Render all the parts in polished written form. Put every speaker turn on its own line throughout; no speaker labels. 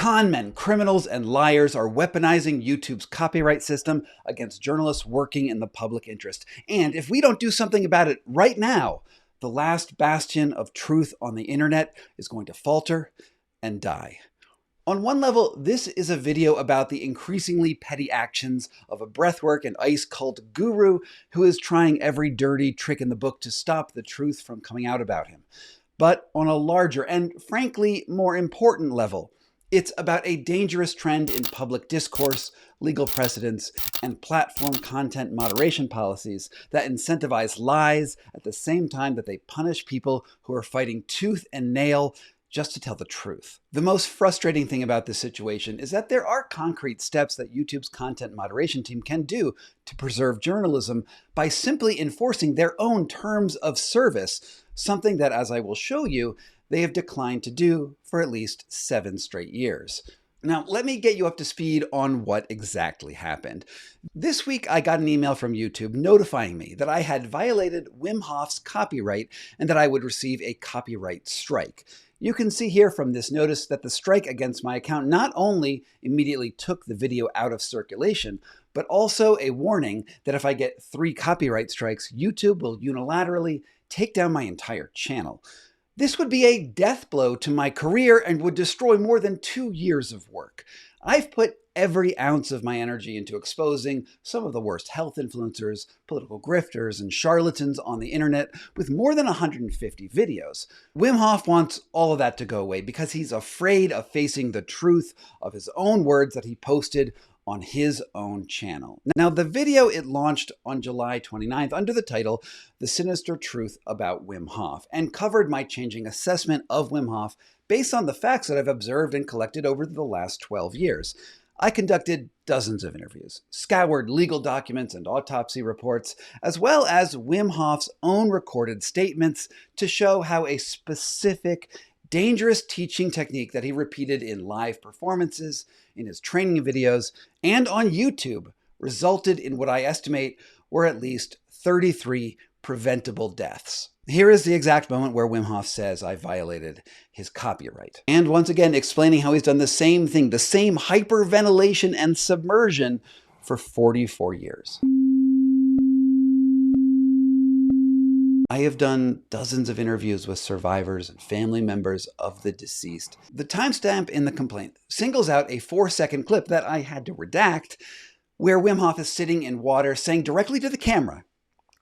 Conmen, criminals, and liars are weaponizing YouTube's copyright system against journalists working in the public interest. And if we don't do something about it right now, the last bastion of truth on the internet is going to falter and die. On one level, this is a video about the increasingly petty actions of a breathwork and ice cult guru who is trying every dirty trick in the book to stop the truth from coming out about him. But on a larger and frankly more important level, it's about a dangerous trend in public discourse, legal precedents, and platform content moderation policies that incentivize lies at the same time that they punish people who are fighting tooth and nail just to tell the truth. The most frustrating thing about this situation is that there are concrete steps that YouTube's content moderation team can do to preserve journalism by simply enforcing their own terms of service, something that, as I will show you, they have declined to do for at least 7 straight years. Now, let me get you up to speed on what exactly happened. This week, I got an email from YouTube notifying me that I had violated Wim Hof's copyright and that I would receive a copyright strike. You can see here from this notice that the strike against my account not only immediately took the video out of circulation, but also a warning that if I get 3 copyright strikes, YouTube will unilaterally take down my entire channel. This would be a death blow to my career and would destroy more than 2 years of work. I've put every ounce of my energy into exposing some of the worst health influencers, political grifters, and charlatans on the internet with more than 150 videos. Wim Hof wants all of that to go away because he's afraid of facing the truth of his own words that he posted on his own channel. Now, the video, it launched on July 29th under the title, The Sinister Truth About Wim Hof, and covered my changing assessment of Wim Hof based on the facts that I've observed and collected over the last 12 years. I conducted dozens of interviews, scoured legal documents and autopsy reports, as well as Wim Hof's own recorded statements to show how a specific, dangerous teaching technique that he repeated in live performances, in his training videos, and on YouTube resulted in what I estimate were at least 33 preventable deaths. Here is the exact moment where Wim Hof says I violated his copyright. And once again, explaining how he's done the same thing, the same hyperventilation and submersion for 44 years. I have done dozens of interviews with survivors and family members of the deceased. The timestamp in the complaint singles out a 4-second clip that I had to redact, where Wim Hof is sitting in water saying directly to the camera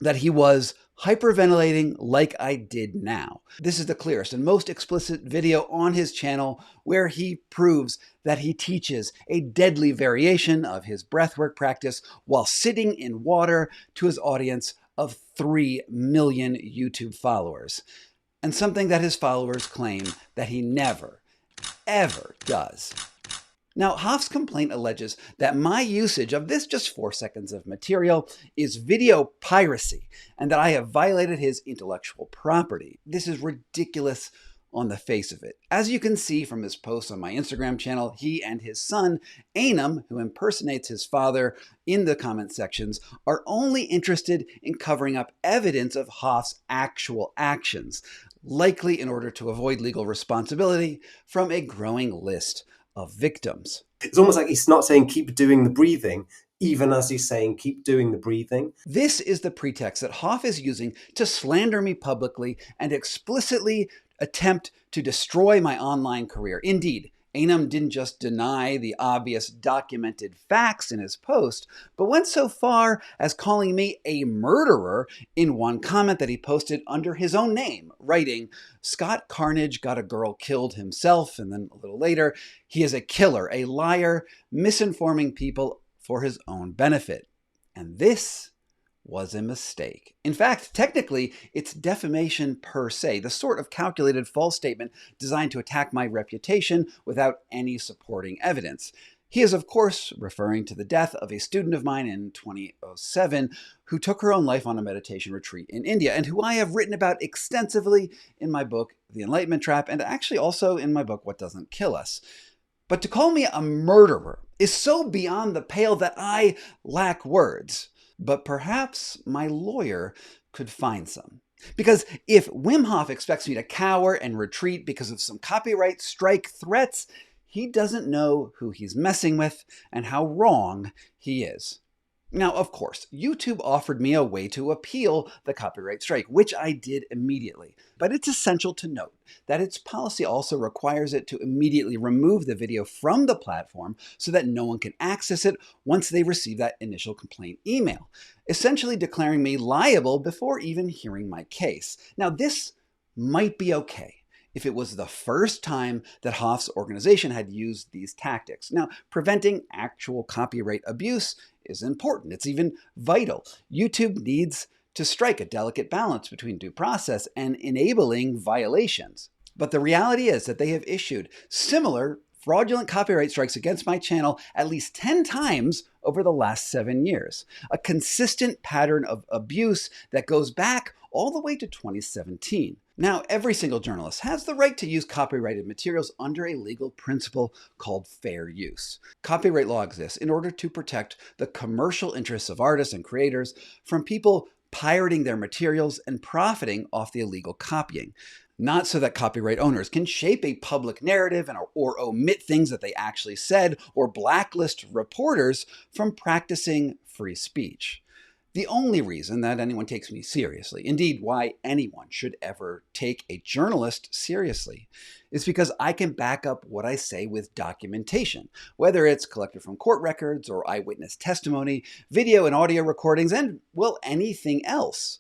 that he was hyperventilating like I did now. This is the clearest and most explicit video on his channel where he proves that he teaches a deadly variation of his breathwork practice while sitting in water to his audience of 3 million YouTube followers, and something that his followers claim that he never, ever does. Now, Hof's complaint alleges that my usage of this just 4 seconds of material is video piracy, and that I have violated his intellectual property. This is ridiculous on the face of it. As you can see from his posts on my Instagram channel, he and his son, Enlightenment, who impersonates his father in the comment sections, are only interested in covering up evidence of Hof's actual actions, likely in order to avoid legal responsibility from a growing list of victims.
It's almost like he's not saying keep doing the breathing, even as he's saying keep doing the breathing.
This is the pretext that Hof is using to slander me publicly and explicitly attempt to destroy my online career. Indeed, Enlightenment didn't just deny the obvious documented facts in his post, but went so far as calling me a murderer in one comment that he posted under his own name, writing, "Scott Carnage got a girl killed himself," and then a little later, "He is a killer, a liar, misinforming people for his own benefit." And this was a mistake. In fact, technically, it's defamation per se, the sort of calculated false statement designed to attack my reputation without any supporting evidence. He is, of course, referring to the death of a student of mine in 2007 who took her own life on a meditation retreat in India, and who I have written about extensively in my book, The Enlightenment Trap, and actually also in my book, What Doesn't Kill Us. But to call me a murderer is so beyond the pale that I lack words. But perhaps my lawyer could find some. Because if Wim Hof expects me to cower and retreat because of some copyright strike threats, he doesn't know who he's messing with and how wrong he is. Now, of course, YouTube offered me a way to appeal the copyright strike, which I did immediately. But it's essential to note that its policy also requires it to immediately remove the video from the platform so that no one can access it once they receive that initial complaint email, essentially declaring me liable before even hearing my case. Now, this might be okay if it was the first time that Hoff's organization had used these tactics. Now, preventing actual copyright abuse is important. It's even vital. YouTube needs to strike a delicate balance between due process and enabling violations. But the reality is that they have issued similar fraudulent copyright strikes against my channel at least 10 times over the last 7 years. A consistent pattern of abuse that goes back all the way to 2017. Now, every single journalist has the right to use copyrighted materials under a legal principle called fair use. Copyright law exists in order to protect the commercial interests of artists and creators from people pirating their materials and profiting off the illegal copying. Not so that copyright owners can shape a public narrative or omit things that they actually said or blacklist reporters from practicing free speech. The only reason that anyone takes me seriously, indeed why anyone should ever take a journalist seriously, is because I can back up what I say with documentation, whether it's collected from court records or eyewitness testimony, video and audio recordings, and, well, anything else.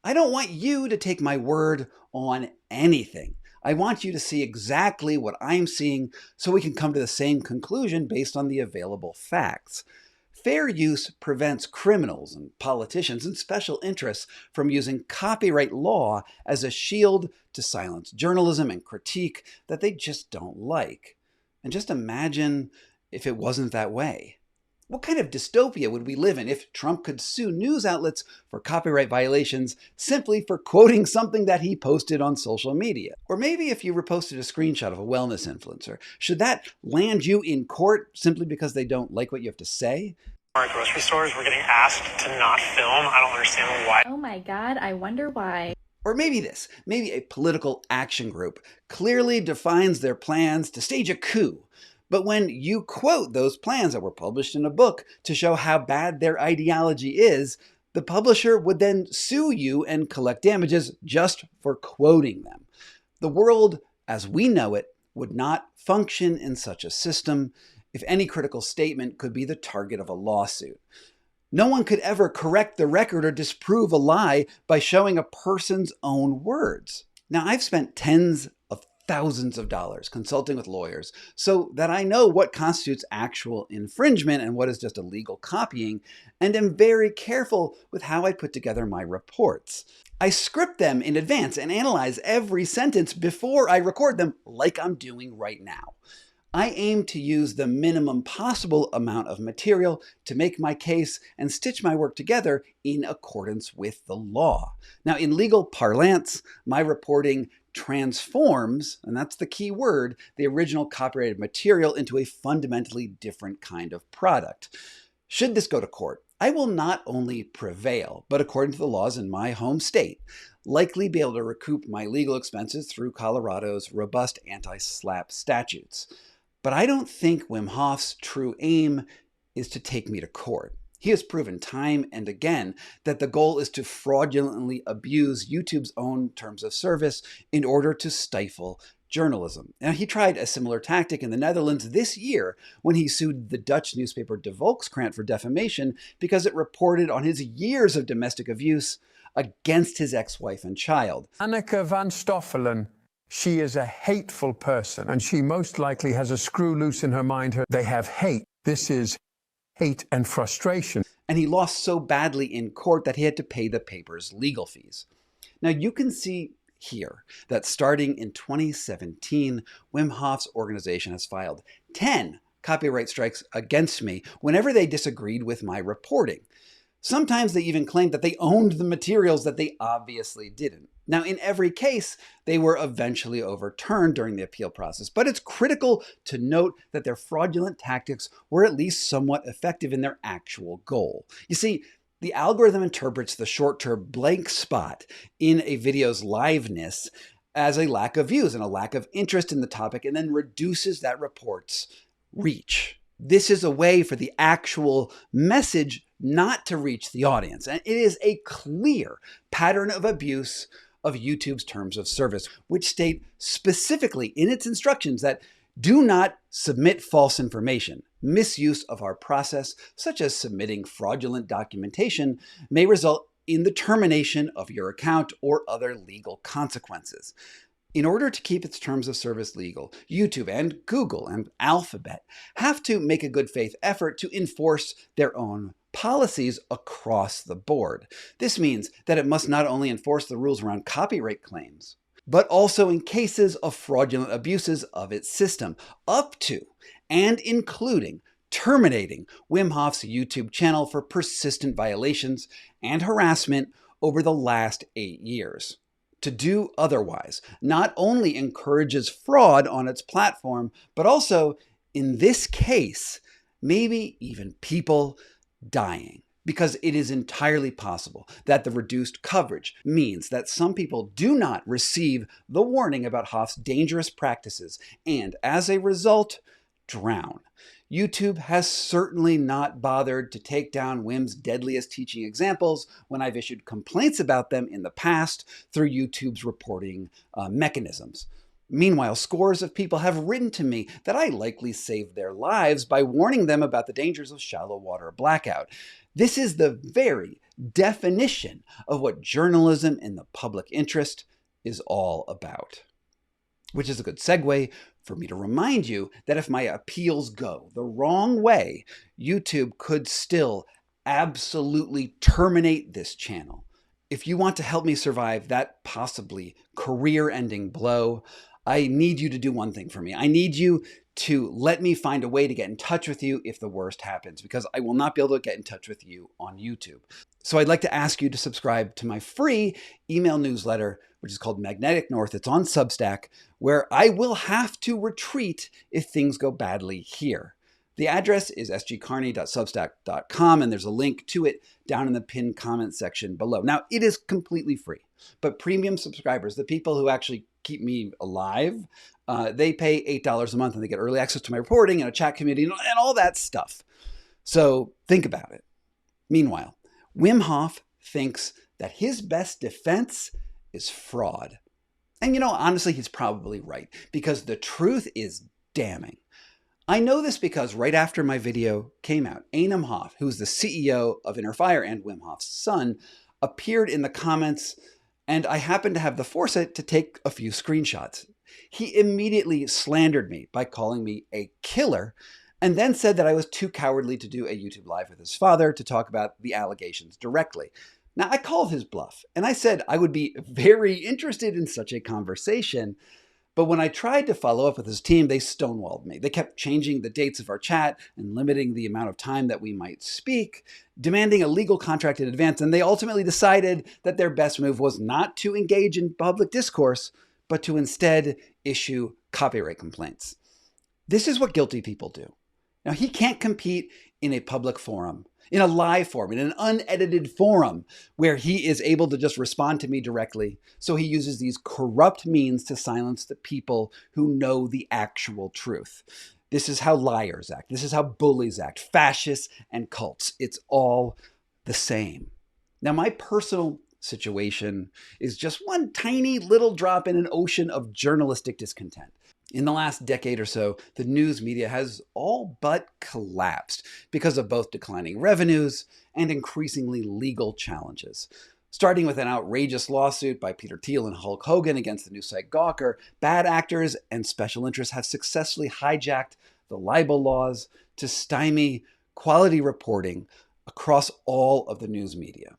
I don't want you to take my word on anything. I want you to see exactly what I'm seeing so we can come to the same conclusion based on the available facts. Fair use prevents criminals and politicians and special interests from using copyright law as a shield to silence journalism and critique that they just don't like. And just imagine if it wasn't that way. What kind of dystopia would we live in if Trump could sue news outlets for copyright violations simply for quoting something that he posted on social media? Or maybe if you reposted a screenshot of a wellness influencer, should that land you in court simply because they don't like what you have to say?
Our grocery stores, we're getting asked to not film. I don't understand why.
Oh my God, I wonder why.
Or maybe this, maybe a political action group clearly defines their plans to stage a coup. But when you quote those plans that were published in a book to show how bad their ideology is, the publisher would then sue you and collect damages just for quoting them. The world, as we know it, would not function in such a system if any critical statement could be the target of a lawsuit. No one could ever correct the record or disprove a lie by showing a person's own words. Now, I've spent tens of thousands of dollars consulting with lawyers so that I know what constitutes actual infringement and what is just illegal copying, and am very careful with how I put together my reports. I script them in advance and analyze every sentence before I record them, like I'm doing right now. I aim to use the minimum possible amount of material to make my case and stitch my work together in accordance with the law. Now, in legal parlance, my reporting transforms, and that's the key word, the original copyrighted material into a fundamentally different kind of product. Should this go to court, I will not only prevail, but according to the laws in my home state, likely be able to recoup my legal expenses through Colorado's robust anti-SLAPP statutes. But I don't think Wim Hof's true aim is to take me to court. He has proven time and again that the goal is to fraudulently abuse YouTube's own terms of service in order to stifle journalism. Now, he tried a similar tactic in the Netherlands this year when he sued the Dutch newspaper De Volkskrant for defamation because it reported on his years of domestic abuse against his ex-wife and child.
Anneke van Stoffelen. She is a hateful person, and she most likely has a screw loose in her mind. They have hate. This is hate and frustration.
And he lost so badly in court that he had to pay the paper's legal fees. Now, you can see here that starting in 2017, Wim Hof's organization has filed 10 copyright strikes against me whenever they disagreed with my reporting. Sometimes they even claimed that they owned the materials that they obviously didn't. Now, in every case, they were eventually overturned during the appeal process, but it's critical to note that their fraudulent tactics were at least somewhat effective in their actual goal. You see, the algorithm interprets the short-term blank spot in a video's liveness as a lack of views and a lack of interest in the topic, and then reduces that report's reach. This is a way for the actual message not to reach the audience. And it is a clear pattern of abuse of YouTube's terms of service, which state specifically in its instructions that do not submit false information. Misuse of our process, such as submitting fraudulent documentation, may result in the termination of your account or other legal consequences. In order to keep its terms of service legal, YouTube and Google and Alphabet have to make a good faith effort to enforce their own policies across the board. This means that it must not only enforce the rules around copyright claims, but also in cases of fraudulent abuses of its system, up to and including terminating Wim Hof's YouTube channel for persistent violations and harassment over the last 8 years. To do otherwise not only encourages fraud on its platform, but also, in this case, maybe even people dying. Because it is entirely possible that the reduced coverage means that some people do not receive the warning about Hof's dangerous practices and, as a result, drown. YouTube has certainly not bothered to take down Wim's deadliest teaching examples when I've issued complaints about them in the past through YouTube's reporting mechanisms. Meanwhile, scores of people have written to me that I likely saved their lives by warning them about the dangers of shallow water blackout. This is the very definition of what journalism in the public interest is all about. Which is a good segue for me to remind you that if my appeals go the wrong way, YouTube could still absolutely terminate this channel. If you want to help me survive that possibly career-ending blow, I need you to do one thing for me. I need you to let me find a way to get in touch with you if the worst happens, because I will not be able to get in touch with you on YouTube. So I'd like to ask you to subscribe to my free email newsletter, which is called Magnetic North. It's on Substack, where I will have to retreat if things go badly here. The address is sgcarney.substack.com, and there's a link to it down in the pinned comment section below. Now, it is completely free, but premium subscribers, the people who actually keep me alive, they pay $8 a month and they get early access to my reporting and a chat community and all that stuff. So think about it. Meanwhile, Wim Hof thinks that his best defense is fraud. And you know, honestly, he's probably right, because the truth is damning. I know this because right after my video came out, Einam Hof, who's the CEO of Inner Fire and Wim Hof's son, appeared in the comments, and I happened to have the foresight to take a few screenshots. He immediately slandered me by calling me a killer, and then said that I was too cowardly to do a YouTube Live with his father to talk about the allegations directly. Now, I called his bluff, and I said I would be very interested in such a conversation, but when I tried to follow up with his team, they stonewalled me. They kept changing the dates of our chat and limiting the amount of time that we might speak, demanding a legal contract in advance, and they ultimately decided that their best move was not to engage in public discourse, but to instead issue copyright complaints. This is what guilty people do. Now, he can't compete in a public forum, in a live forum, in an unedited forum where he is able to just respond to me directly. So he uses these corrupt means to silence the people who know the actual truth. This is how liars act. This is how bullies act, fascists and cults. It's all the same. Now, my personal situation is just one tiny little drop in an ocean of journalistic discontent. In the last decade or so, the news media has all but collapsed because of both declining revenues and increasingly legal challenges. Starting with an outrageous lawsuit by Peter Thiel and Hulk Hogan against the news site Gawker, bad actors and special interests have successfully hijacked the libel laws to stymie quality reporting across all of the news media.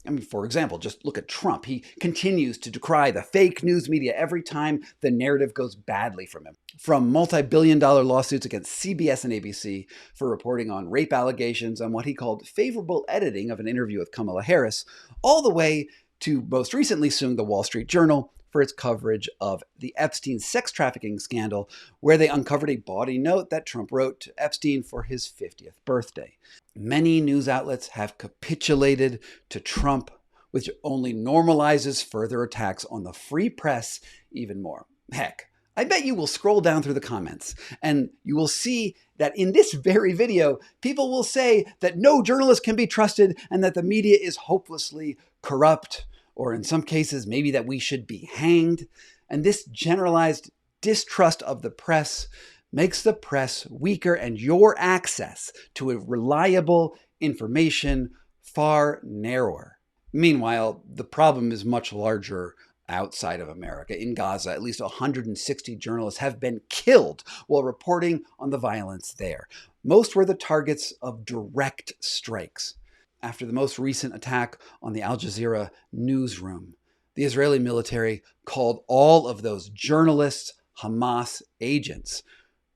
I mean, for example, just look at Trump. He continues to decry the fake news media every time the narrative goes badly from him. From multi-billion-dollar lawsuits against CBS and ABC for reporting on rape allegations and what he called favorable editing of an interview with Kamala Harris, all the way to most recently suing the Wall Street Journal for its coverage of the Epstein sex trafficking scandal, where they uncovered a bawdy note that Trump wrote to Epstein for his 50th birthday. Many news outlets have capitulated to Trump which only normalizes further attacks on the free press even more. Heck, I bet you will scroll down through the comments and you will see that in this very video, people will say that no journalist can be trusted and that the media is hopelessly corrupt, or in some cases, maybe that we should be hanged. And this generalized distrust of the press makes the press weaker and your access to a reliable information far narrower. Meanwhile, the problem is much larger outside of America. In Gaza, at least 160 journalists have been killed while reporting on the violence there. Most were the targets of direct strikes. After the most recent attack on the Al Jazeera newsroom, the Israeli military called all of those journalists Hamas agents,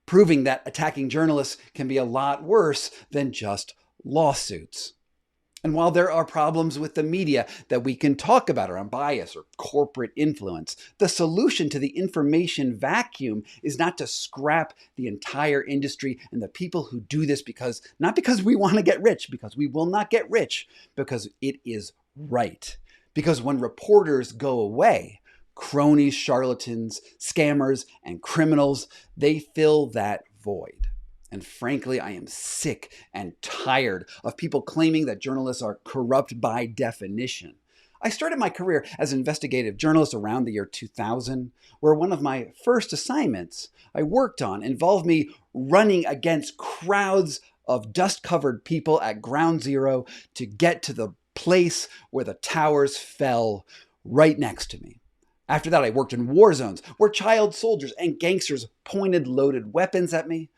proving that attacking journalists can be a lot worse than just lawsuits. And while there are problems with the media that we can talk about around bias or corporate influence, the solution to the information vacuum is not to scrap the entire industry and the people who do this not because we want to get rich, because we will not get rich, because it is right. Because when reporters go away, cronies, charlatans, scammers, and criminals, they fill that void. And frankly, I am sick and tired of people claiming that journalists are corrupt by definition. I started my career as an investigative journalist around the year 2000, where one of my first assignments I worked on involved me running against crowds of dust-covered people at ground zero to get to the place where the towers fell right next to me. After that, I worked in war zones where child soldiers and gangsters pointed loaded weapons at me.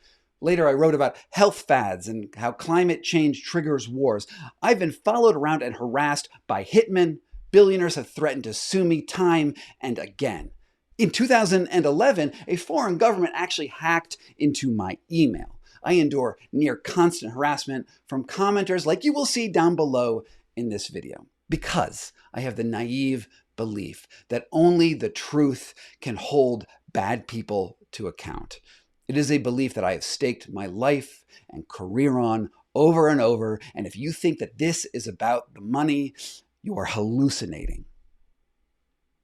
Later, I wrote about health fads and how climate change triggers wars. I've been followed around and harassed by hitmen. Billionaires have threatened to sue me time and again. In 2011, a foreign government actually hacked into my email. I endure near constant harassment from commenters like you will see down below in this video, because I have the naive belief that only the truth can hold bad people to account. It is a belief that I have staked my life and career on over and over, and if you think that this is about the money, you are hallucinating.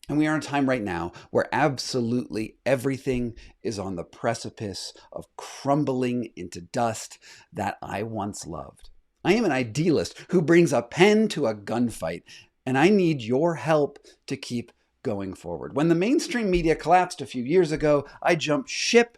And we are in a time right now where absolutely everything is on the precipice of crumbling into dust that I once loved. I am an idealist who brings a pen to a gunfight, and I need your help to keep going forward. When the mainstream media collapsed a few years ago, I jumped ship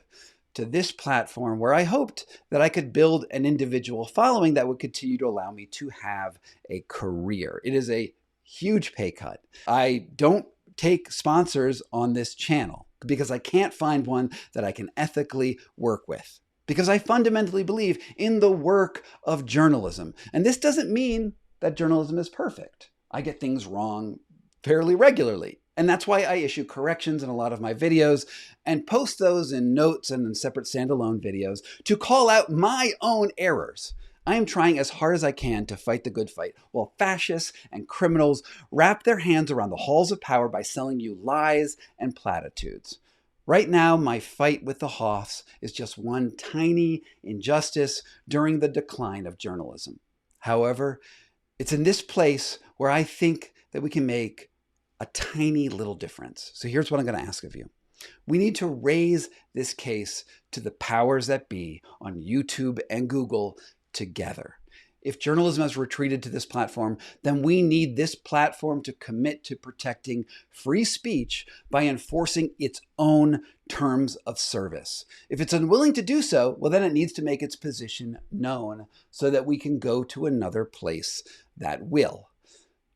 to this platform where I hoped that I could build an individual following that would continue to allow me to have a career. It is a huge pay cut. I don't take sponsors on this channel because I can't find one that I can ethically work with, because I fundamentally believe in the work of journalism. And this doesn't mean that journalism is perfect. I get things wrong fairly regularly. And that's why I issue corrections in a lot of my videos and post those in notes and in separate standalone videos to call out my own errors. I am trying as hard as I can to fight the good fight, while fascists and criminals wrap their hands around the halls of power by selling you lies and platitudes. Right now, my fight with the Hoffs is just one tiny injustice during the decline of journalism. However, it's in this place where I think that we can make a tiny little difference. So here's what I'm going to ask of you. We need to raise this case to the powers that be on YouTube and Google together. If journalism has retreated to this platform, then we need this platform to commit to protecting free speech by enforcing its own terms of service. If it's unwilling to do so, well, then it needs to make its position known so that we can go to another place that will.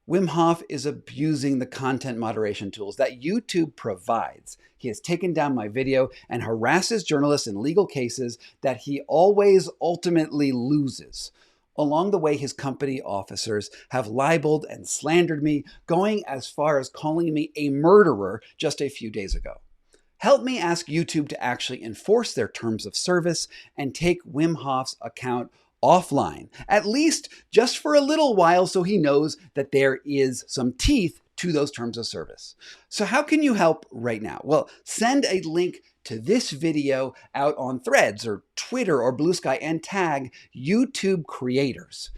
Wim Hof is abusing the content moderation tools that YouTube provides. He has taken down my video and harasses journalists in legal cases that he always ultimately loses. Along the way, his company officers have libeled and slandered me, going as far as calling me a murderer just a few days ago. Help me ask YouTube to actually enforce their terms of service and take Wim Hof's account offline, at least just for a little while, so he knows that there is some teeth to those terms of service. So how can you help right now? Well, send a link to this video out on Threads or Twitter or Blue Sky and tag YouTube creators.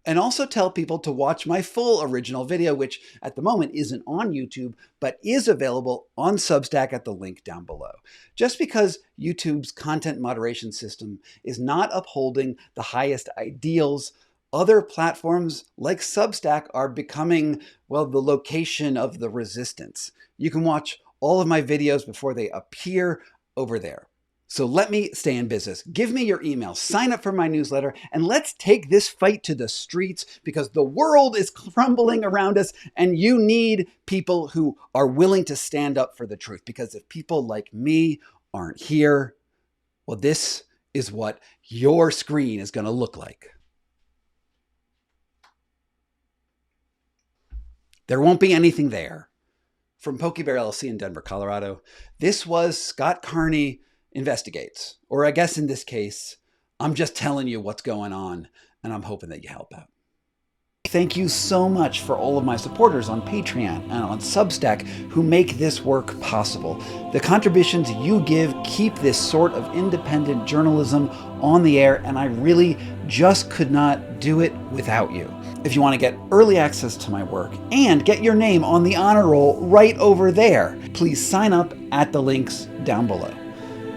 And also tell people to watch my full original video, which at the moment isn't on YouTube, but is available on Substack at the link down below. Just because YouTube's content moderation system is not upholding the highest ideals, other platforms like Substack are becoming, well, the location of the resistance. You can watch all of my videos before they appear over there. So let me stay in business. Give me your email, sign up for my newsletter, and let's take this fight to the streets because the world is crumbling around us and you need people who are willing to stand up for the truth. Because if people like me aren't here, well, this is what your screen is going to look like. There won't be anything there. From PokeyBear LLC in Denver, Colorado, this was Scott Carney Investigates. Or I guess in this case, I'm just telling you what's going on, and I'm hoping that you help out. Thank you so much for all of my supporters on Patreon and on Substack who make this work possible. The contributions you give keep this sort of independent journalism on the air, and I really just could not do it without you. If you want to get early access to my work and get your name on the honor roll right over there, please sign up at the links down below.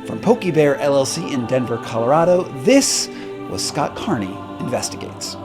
From PokeyBear LLC in Denver, Colorado, this was Scott Carney Investigates.